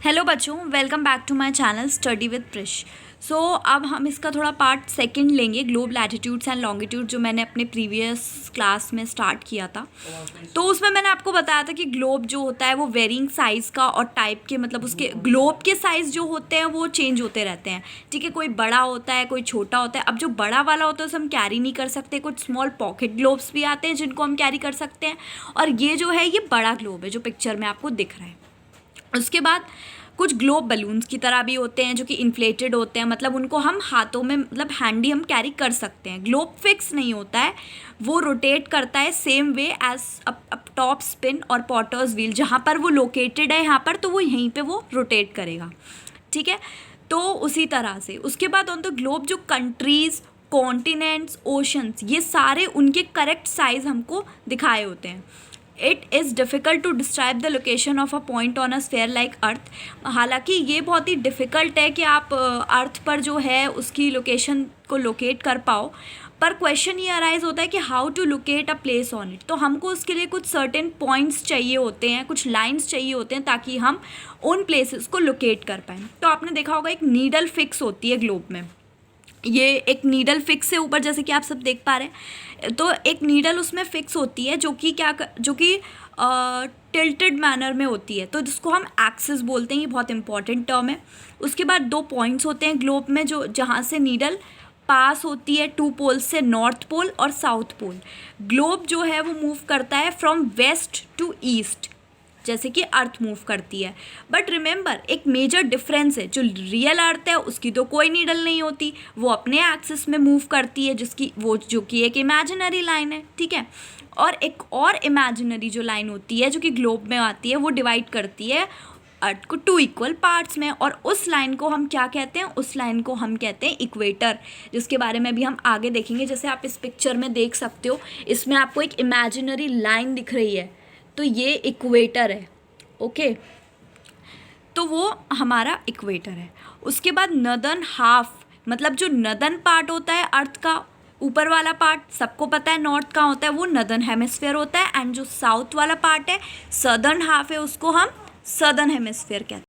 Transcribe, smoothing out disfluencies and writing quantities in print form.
Hello बच्चों, welcome back to my channel study with Prish. So अब हम इसका थोड़ा पार्ट सेकंड लेंगे, ग्लोब लैटिट्यूड्स एंड लॉन्गिट्यूड, जो मैंने अपने प्रीवियस क्लास में स्टार्ट किया था। तो उसमें मैंने आपको बताया था कि ग्लोब जो होता है वो वेरिंग साइज़ का और टाइप के, मतलब उसके ग्लोब के साइज़ जो होते हैं वो चेंज होते रहते हैं। ठीक है, कोई बड़ा होता है, कोई छोटा होता है। अब जो बड़ा वाला होता है उसे हम कैरी नहीं कर सकते। कुछ स्मॉल पॉकेट ग्लोब्स भी आते हैं जिनको हम कैरी कर सकते हैं, और ये जो है ये बड़ा ग्लोब है जो पिक्चर में आपको दिख रहा है। उसके बाद कुछ ग्लोब बलून्स की तरह भी होते हैं जो कि इन्फ्लेटेड होते हैं, मतलब उनको हम हाथों में, मतलब हैंडी हम कैरी कर सकते हैं। ग्लोब फिक्स नहीं होता है, वो रोटेट करता है same way as a top spin और पॉटर्स व्हील। जहाँ पर वो लोकेटेड है यहाँ पर, तो वो यहीं पे वो रोटेट करेगा। ठीक है, तो उसी तरह से उसके बाद ऑन द ग्लोब जो कंट्रीज़, कॉन्टिनेंट्स, ओशंस, ये सारे उनके करेक्ट साइज़ हमको दिखाए होते हैं। It is difficult to describe the location of a point on a sphere like earth. हालांकि ये बहुत ही डिफ़िकल्ट है कि आप अर्थ पर जो है उसकी लोकेशन को लोकेट कर पाओ, पर क्वेश्चन ये अराइज होता है कि how to locate a place on it. तो हमको उसके लिए कुछ सर्टेन पॉइंट्स चाहिए होते हैं, कुछ लाइंस चाहिए होते हैं, ताकि हम उन प्लेसेस को लोकेट कर पाएँ। तो आपने देखा होगा एक नीडल फिक्स होती है ग्लोब में, ये एक नीडल फिक्स है ऊपर, जैसे कि आप सब देख पा रहे हैं। तो एक नीडल उसमें फिक्स होती है जो कि टिल्टेड मैनर में होती है, तो जिसको हम एक्सिस बोलते हैं। ये बहुत इंपॉर्टेंट टर्म है। उसके बाद 2 पॉइंट्स होते हैं ग्लोब में, जो जहाँ से नीडल पास होती है 2 पोल्स से, नॉर्थ पोल और साउथ पोल। ग्लोब जो है वो मूव करता है फ्रॉम वेस्ट टू ईस्ट, जैसे कि अर्थ मूव करती है। बट रिमेंबर, एक मेजर डिफरेंस है, जो रियल अर्थ है उसकी तो कोई नीडल नहीं होती, वो अपने एक्सिस में मूव करती है, जो कि एक इमेजिनरी लाइन है। ठीक है, और एक और इमेजिनरी जो लाइन होती है जो कि ग्लोब में आती है, वो डिवाइड करती है अर्थ को 2 इक्वल पार्ट्स में, और उस लाइन को हम क्या कहते हैं? उस लाइन को हम कहते हैं इक्वेटर, जिसके बारे में भी हम आगे देखेंगे। जैसे आप इस पिक्चर में देख सकते हो, इसमें आपको एक इमेजिनरी लाइन दिख रही है, तो ये इक्वेटर है। ओके, तो वो हमारा इक्वेटर है। उसके बाद नदर्न हाफ, मतलब जो नदर्न पार्ट होता है अर्थ का, ऊपर वाला पार्ट सबको पता है नॉर्थ का होता है, वो नदर्न हेमिस्फीयर होता है। एंड जो साउथ वाला पार्ट है, सदर्न हाफ है, उसको हम सदर्न हेमिस्फीयर कहते हैं।